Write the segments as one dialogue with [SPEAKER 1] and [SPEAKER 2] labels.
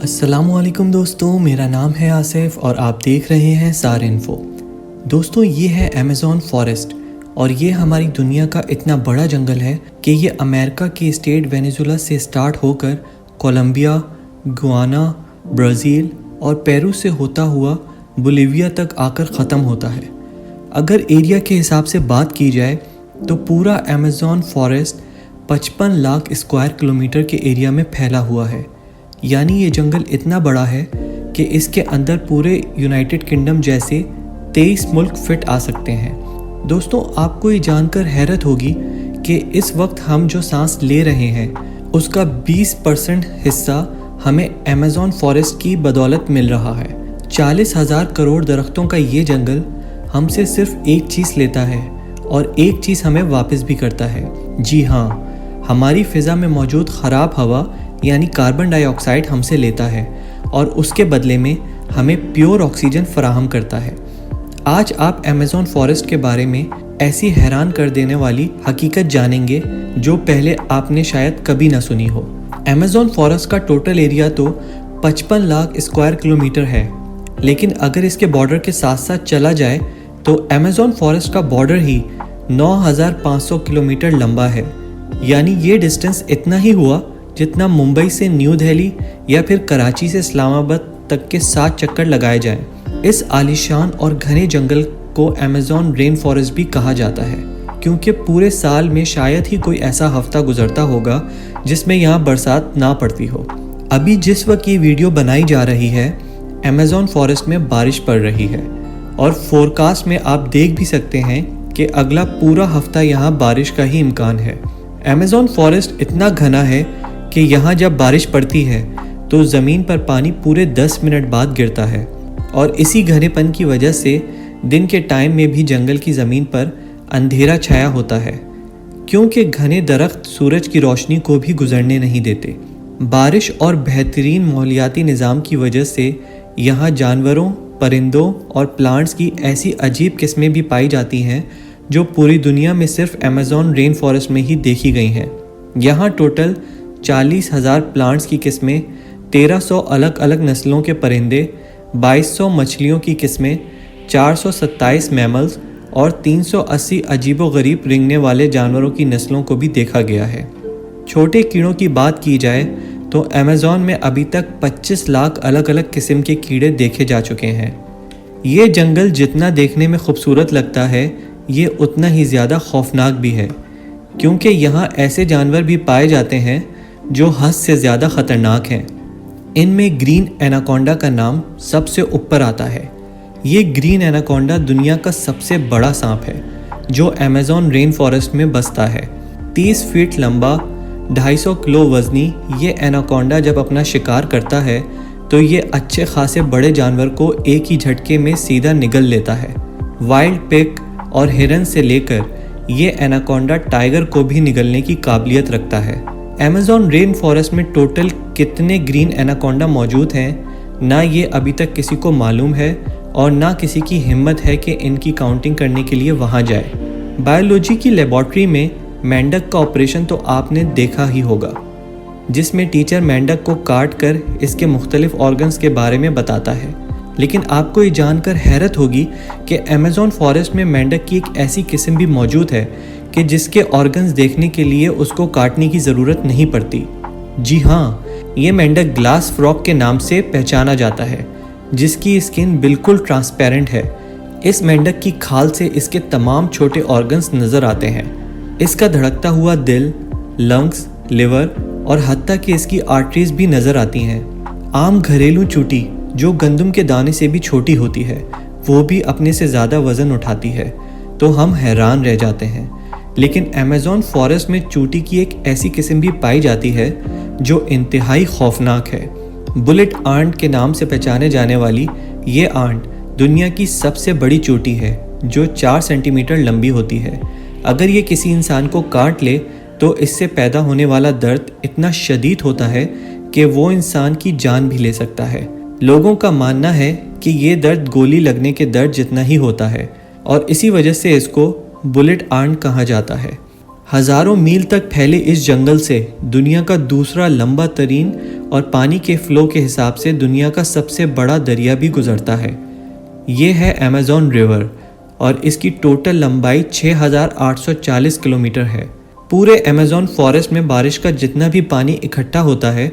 [SPEAKER 1] السلام علیکم دوستوں، میرا نام ہے آصف اور آپ دیکھ رہے ہیں سار انفو۔ دوستوں، یہ ہے ایمیزون فارسٹ اور یہ ہماری دنیا کا اتنا بڑا جنگل ہے کہ یہ امریکہ کے اسٹیٹ وینیزویلا سے سٹارٹ ہو کر کولمبیا، گیانا، برازیل اور پیرو سے ہوتا ہوا بولیویا تک آ کر ختم ہوتا ہے۔ اگر ایریا کے حساب سے بات کی جائے تو پورا Amazon forest 55 lakh square kilometre کے ایریا میں پھیلا ہوا ہے۔ یعنی یہ جنگل اتنا بڑا ہے کہ اس کے اندر پورے یونائٹڈ کنگڈم جیسے 23 ملک فٹ آ سکتے ہیں۔ دوستوں، آپ کو یہ جان کر حیرت ہوگی کہ اس وقت ہم جو سانس لے رہے ہیں اس کا 20% حصہ ہمیں ایمیزون فارسٹ کی بدولت مل رہا ہے۔ 40,000 کروڑ درختوں کا یہ جنگل ہم سے صرف ایک چیز لیتا ہے اور ایک چیز ہمیں واپس بھی کرتا ہے۔ جی ہاں، ہماری فضا میں موجود خراب ہوا یعنی کاربن ڈائی آکسائیڈ ہم سے لیتا ہے اور اس کے بدلے میں ہمیں پیور آکسیجن فراہم کرتا ہے۔ آج آپ ایمیزون فارسٹ کے بارے میں ایسی حیران کر دینے والی حقیقت جانیں گے جو پہلے آپ نے شاید کبھی نہ سنی ہو۔ ایمیزون فارسٹ کا ٹوٹل ایریا تو 55 لاکھ اسکوائر کلومیٹر ہے، لیکن اگر اس کے بارڈر کے ساتھ ساتھ چلا جائے تو ایمیزون فارسٹ کا بارڈر ہی 9,500 کلومیٹر لمبا ہے۔ یعنی یہ ڈسٹنس اتنا ہی ہوا جتنا ممبئی سے نیو دہلی یا پھر کراچی سے اسلام آباد تک کے 7 چکر لگائے جائیں۔ اس عالیشان اور گھنے جنگل کو ایمیزون رین فارسٹ بھی کہا جاتا ہے، کیونکہ پورے سال میں شاید ہی کوئی ایسا ہفتہ گزرتا ہوگا جس میں یہاں برسات نہ پڑتی ہو۔ ابھی جس وقت یہ ویڈیو بنائی جا رہی ہے ایمیزون فارسٹ میں بارش پڑ رہی ہے اور فورکاسٹ میں آپ دیکھ بھی سکتے ہیں کہ اگلا پورا ہفتہ یہاں بارش کا ہی امکان ہے۔ ایمیزون فارسٹ اتنا گھنا ہے کہ یہاں جب بارش پڑتی ہے تو زمین پر پانی پورے 10 منٹ بعد گرتا ہے، اور اسی گھنے پن کی وجہ سے دن کے ٹائم میں بھی جنگل کی زمین پر اندھیرا چھایا ہوتا ہے، کیونکہ گھنے درخت سورج کی روشنی کو بھی گزرنے نہیں دیتے۔ بارش اور بہترین ماحولیاتی نظام کی وجہ سے یہاں جانوروں، پرندوں اور پلانٹس کی ایسی عجیب قسمیں بھی پائی جاتی ہیں جو پوری دنیا میں صرف ایمیزون رین فارسٹ میں ہی دیکھی گئی ہیں۔ یہاں ٹوٹل 40,000 پلانٹس کی قسمیں، 1,300 الگ الگ نسلوں کے پرندے، 2,200 مچھلیوں کی قسمیں، 427 میملز اور 380 عجیب و غریب رینگنے والے جانوروں کی نسلوں کو بھی دیکھا گیا ہے۔ چھوٹے کیڑوں کی بات کی جائے تو ایمیزون میں ابھی تک 25 لاکھ الگ الگ قسم کے کیڑے دیکھے جا چکے ہیں۔ یہ جنگل جتنا دیکھنے میں خوبصورت لگتا ہے یہ اتنا ہی زیادہ خوفناک بھی ہے، کیونکہ یہاں ایسے جانور بھی پائے جاتے ہیں جو حد سے زیادہ خطرناک ہیں۔ ان میں گرین ایناکونڈا کا نام سب سے اوپر آتا ہے۔ یہ گرین ایناکونڈا دنیا کا سب سے بڑا سانپ ہے جو ایمیزون رین فارسٹ میں بستا ہے۔ 30 فٹ لمبا، 250 کلو وزنی یہ ایناکونڈا جب اپنا شکار کرتا ہے تو یہ اچھے خاصے بڑے جانور کو ایک ہی جھٹکے میں سیدھا نگل لیتا ہے۔ وائلڈ پگ اور ہرن سے لے کر یہ ایناکونڈا ٹائیگر کو بھی نگلنے کی قابلیت رکھتا ہے۔ ایمیزون رین فارسٹ میں ٹوٹل کتنے گرین ایناکونڈا موجود ہیں نہ یہ ابھی تک کسی کو معلوم ہے اور نہ کسی کی ہمت ہے کہ ان کی کاؤنٹنگ کرنے کے لیے وہاں جائے۔ بایولوجی کی لیبارٹری میں مینڈک کا آپریشن تو آپ نے دیکھا ہی ہوگا، جس میں ٹیچر مینڈک کو کاٹ کر اس کے مختلف آرگنز کے بارے میں بتاتا ہے۔ لیکن آپ کو یہ جان کر حیرت ہوگی کہ ایمیزون فارسٹ میں مینڈک کی ایک ایسی قسم بھی موجود ہے کہ جس کے آرگنز دیکھنے کے لیے اس کو کاٹنے کی ضرورت نہیں پڑتی۔ جی ہاں، یہ مینڈک گلاس فراگ کے نام سے پہچانا جاتا ہے، جس کی اسکن بالکل ٹرانسپیرنٹ ہے۔ اس مینڈک کی کھال سے اس کے تمام چھوٹے آرگنز نظر آتے ہیں۔ اس کا دھڑکتا ہوا دل، لنگز، لیور اور حتیٰ کہ اس کی آرٹریز بھی نظر آتی ہیں۔ عام گھریلو چوٹی جو گندم کے دانے سے بھی چھوٹی ہوتی ہے وہ بھی اپنے سے زیادہ وزن اٹھاتی ہے، تو ہم حیران رہ جاتے ہیں۔ لیکن ایمیزون فارسٹ میں چوٹی کی ایک ایسی قسم بھی پائی جاتی ہے جو انتہائی خوفناک ہے۔ بلٹ آنٹ کے نام سے پہچانے جانے والی یہ آنٹ دنیا کی سب سے بڑی چوٹی ہے جو 4 سینٹی میٹر لمبی ہوتی ہے۔ اگر یہ کسی انسان کو کاٹ لے تو اس سے پیدا ہونے والا درد اتنا شدید ہوتا ہے کہ وہ انسان کی جان بھی لے سکتا ہے۔ لوگوں کا ماننا ہے کہ یہ درد گولی لگنے کے درد جتنا ہی ہوتا ہے اور اسی وجہ سے اس کو بلٹ آنٹ کہا جاتا ہے۔ हज़ारों मील तक फैले इस जंगल से दुनिया का दूसरा लंबा तरीन और पानी के फ्लो के हिसाब से दुनिया का सबसे बड़ा दरिया भी गुजरता है। ये है अमेज़न रिवर और इसकी टोटल लंबाई 6,840 किलोमीटर है। पूरे अमेज़न फॉरेस्ट में बारिश का जितना भी पानी इकट्ठा होता है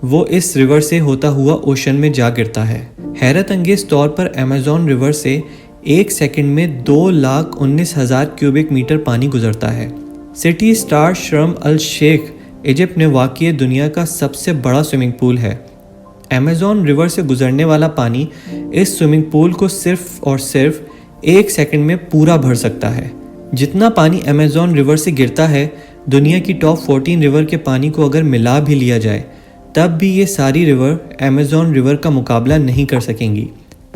[SPEAKER 1] वो इस रिवर से होता हुआ ओशन में जा गिरता है। हैरत अंगेज तौर पर अमेज़न रिवर से एक सेकंड में 2,19,000 क्यूबिक मीटर पानी गुजरता है। सिटी स्टार शर्म अल शेख इजिप्ट में वाक़ई दुनिया का सबसे बड़ा स्विमिंग पूल है। अमेज़न रिवर से गुजरने वाला पानी इस स्विमिंग पूल को सिर्फ और सिर्फ एक सेकंड में पूरा भर सकता है। जितना पानी अमेज़न रिवर से गिरता है, दुनिया की टॉप 14 रिवर के पानी को अगर मिला भी लिया जाए तब भी ये सारी रिवर अमेज़न रिवर का मुकाबला नहीं कर सकेंगी।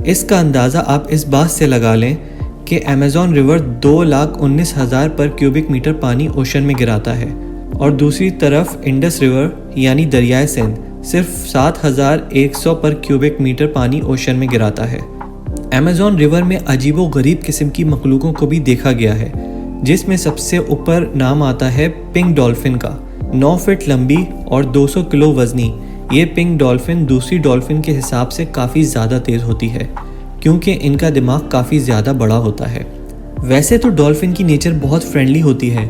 [SPEAKER 1] इसका अंदाज़ा आप इस बात से लगा लें कि अमेज़न रिवर 2,19,000 पर क्यूबिक मीटर पानी ओशन में गिराता है और दूसरी तरफ इंडस रिवर यानी दरियाए सिंध सिर्फ 7,100 पर क्यूबिक मीटर पानी ओशन में गिराता है। अमेज़न रिवर में अजीबो गरीब किस्म की मखलूकों को भी देखा गया है, जिसमें सबसे ऊपर नाम आता है पिंक डॉल्फिन का। 9 फीट लंबी और 200 किलो वजनी ये पिंक डॉल्फिन दूसरी डॉल्फिन के हिसाब से काफ़ी ज़्यादा तेज़ होती है क्योंकि इनका दिमाग काफ़ी ज़्यादा बड़ा होता है। वैसे तो डॉल्फिन की नेचर बहुत फ्रेंडली होती है,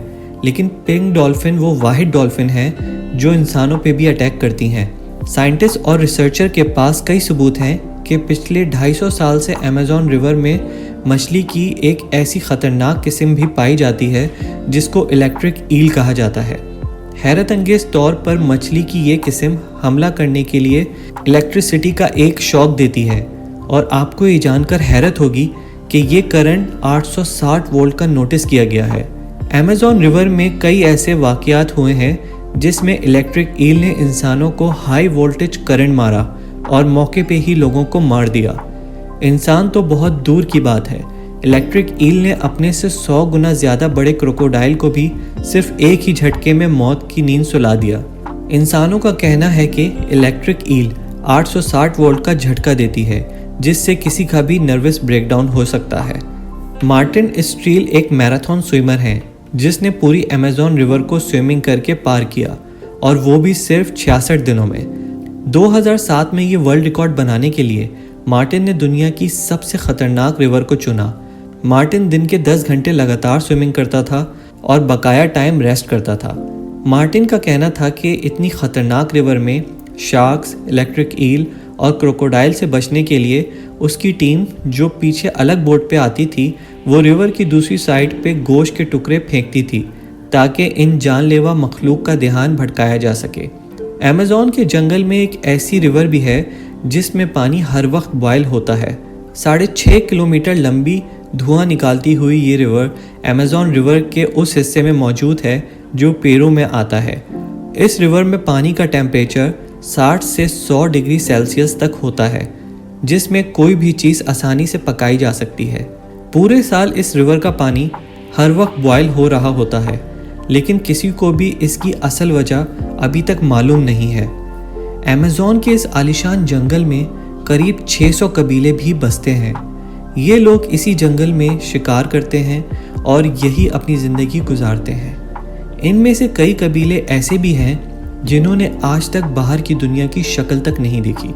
[SPEAKER 1] लेकिन पिंक डॉल्फिन वो वाहिद डॉल्फिन है जो इंसानों पे भी अटैक करती हैं। साइंटिस्ट और रिसर्चर के पास कई सबूत हैं कि पिछले 250 साल से अमेज़न रिवर में मछली की एक ऐसी ख़तरनाक किस्म भी पाई जाती है जिसको इलेक्ट्रिक ईल कहा जाता है। हैरत अंगेज तौर पर मछली की ये किस्म हमला करने के लिए इलेक्ट्रिसिटी का एक शॉक देती है और आपको ये जानकर हैरत होगी कि ये करंट 860 वोल्ट का नोटिस किया गया है। अमेज़न रिवर में कई ऐसे वाक़यात हुए हैं जिसमें इलेक्ट्रिक ईल ने इंसानों को हाई वोल्टेज करंट मारा और मौके पे ही लोगों को मार दिया। इंसान तो बहुत दूर की बात है, इलेक्ट्रिक ईल ने अपने से 100 गुना ज़्यादा बड़े क्रोकोडाइल को भी सिर्फ एक ही झटके में मौत की नींद सुला दिया। इंसानों का कहना है कि इलेक्ट्रिक ईल 860 वोल्ट का झटका देती है जिससे किसी का भी नर्वस ब्रेकडाउन हो सकता है। मार्टिन स्ट्रील एक मैराथन स्विमर हैं जिसने पूरी अमेज़न रिवर को स्विमिंग करके पार किया और वो भी सिर्फ 66 दिनों में। 2007 में ये वर्ल्ड रिकॉर्ड बनाने के लिए मार्टिन ने दुनिया की सबसे ख़तरनाक रिवर को चुना। मार्टिन दिन के 10 घंटे लगातार स्विमिंग करता था और बकाया टाइम रेस्ट करता था। मार्टिन का कहना था कि इतनी ख़तरनाक रिवर में शार्क्स, इलेक्ट्रिक ईल और क्रोकोडाइल से बचने के लिए उसकी टीम जो पीछे अलग बोट पे आती थी वो रिवर की दूसरी साइड पे गोश्त के टुकड़े फेंकती थी ताकि इन जानलेवा मखलूक का ध्यान भटकाया जा सके। अमेज़न के जंगल में एक ऐसी रिवर भी है जिसमें पानी हर वक्त बॉयल होता है। 6.5 किलोमीटर लंबी धुआं निकालती हुई ये रिवर अमेज़न रिवर के उस हिस्से में मौजूद है जो पेरू में आता है। इस रिवर में पानी का टेम्परेचर 60 से 100 डिग्री सेल्सियस तक होता है जिसमें कोई भी चीज़ आसानी से पकाई जा सकती है। पूरे साल इस रिवर का पानी हर वक्त बॉयल हो रहा होता है, लेकिन किसी को भी इसकी असल वजह अभी तक मालूम नहीं है। अमेज़न के इस आलीशान जंगल में करीब 600 कबीले भी बसते हैं। ये लोग इसी जंगल में शिकार करते हैं और यही अपनी ज़िंदगी गुजारते हैं। इनमें से कई कबीले ऐसे भी हैं जिन्होंने आज तक बाहर की दुनिया की शक्ल तक नहीं देखी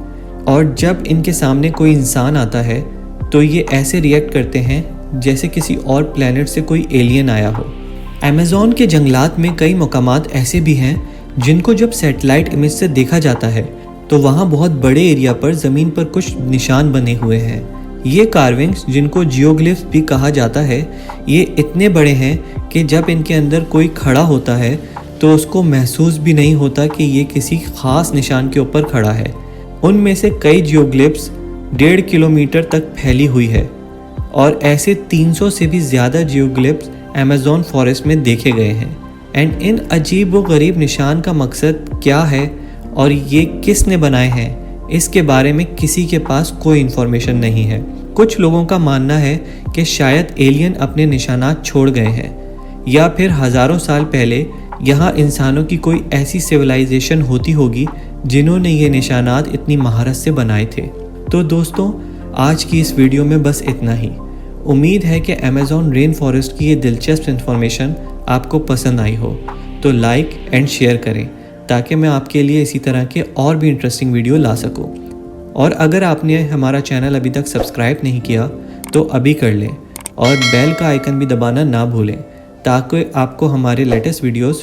[SPEAKER 1] और जब इनके सामने कोई इंसान आता है तो ये ऐसे रिएक्ट करते हैं जैसे किसी और प्लेनेट से कोई एलियन आया हो। अमेज़न के जंगलात में कई मकामात ऐसे भी हैं जिनको जब सैटेलाइट इमेज से देखा जाता है तो वहाँ बहुत बड़े एरिया पर ज़मीन पर कुछ निशान बने हुए हैं। ये कार्विंग्स जिनको जियोग्लिफ्स भी कहा जाता है, ये इतने बड़े हैं कि जब इनके अंदर कोई खड़ा होता है तो उसको महसूस भी नहीं होता कि ये किसी ख़ास निशान के ऊपर खड़ा है। उनमें से कई जियोग्लिफ्स 1.5 किलोमीटर तक फैली हुई है और ऐसे 300 से भी ज़्यादा जियोग्लिफ्स अमेज़न फॉरेस्ट में देखे गए हैं। एंड इन अजीब व गरीब निशान का मकसद क्या है और ये किसने बनाए हैं, इसके बारे में किसी के पास कोई इन्फॉर्मेशन नहीं है। कुछ लोगों का मानना है कि शायद एलियन अपने निशानात छोड़ गए हैं या फिर हज़ारों साल पहले यहाँ इंसानों की कोई ऐसी सिविलाइजेशन होती होगी जिन्होंने ये निशानात इतनी महारत से बनाए थे। तो दोस्तों, आज की इस वीडियो में बस इतना ही। उम्मीद है कि अमेज़न रेन फॉरेस्ट की ये दिलचस्प इन्फॉर्मेशन آپ کو پسند آئی ہو تو لائک اینڈ شیئر کریں تاکہ میں آپ کے لیے اسی طرح کے اور بھی انٹرسٹنگ ویڈیو لا سکوں. اور اگر آپ نے ہمارا چینل ابھی تک سبسکرائب نہیں کیا تو ابھی کر لیں اور بیل کا آئیکن بھی دبانا نہ بھولیں تاکہ آپ کو ہمارے لیٹسٹ ویڈیوز